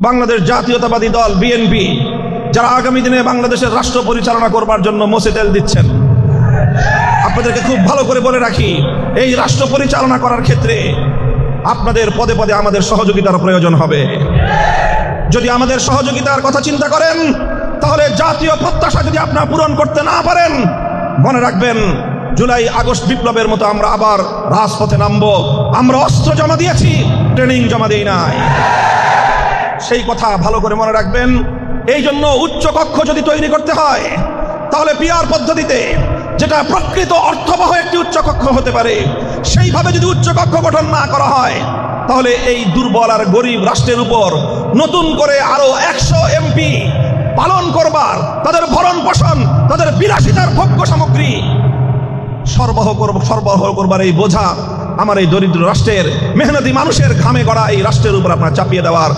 বাংলাদেশ জাতীয়তাবাদী দল বিএনপি যারা আগামী দিনে বাংলাদেশের রাষ্ট্র পরিচালনা করবার জন্য মসে তেল দিচ্ছেন, আপনাদেরকে খুব ভালো করে বলে রাখি, এই রাষ্ট্র পরিচালনা করার ক্ষেত্রে আপনাদের পদে পদে আমাদের সহযোগিতার প্রয়োজন হবে। যদি আমাদের সহযোগিতার কথা চিন্তা করেন, তাহলে জাতীয় প্রত্যাশা যদি আপনারা পূরণ করতে না পারেন, মনে রাখবেন জুলাই আগস্ট বিপ্লবের মতো আমরা আবার রাজপথে নামবো। আমরা অস্ত্র জমা দিয়েছি, ট্রেনিং জমা দেই নাই। সেই কথা ভালো করে মনে রাখবেন। এই জন্য উচ্চ কক্ষ যদি তৈরি করতে হয়, তাহলে পিআর পদ্ধতিতে, যেটা প্রকৃত অর্থবহ একটি উচ্চ কক্ষ হতে পারে, সেইভাবে যদি উচ্চ কক্ষ গঠন না করা হয়, তাহলে এই দুর্বল আর গরিব রাষ্ট্রের উপর নতুন করে আরো 100 এমপি পালন করবার, তাদের ভরণ পোষণ, তাদের বিলাসিতার ভোগ্য সামগ্রী সরবরাহ করবার এই বোঝা আমার এই দরিদ্র রাষ্ট্রের মেহনতি মানুষের ঘামে গড়া এই রাষ্ট্রের উপর আপনার চাপিয়ে দেওয়ার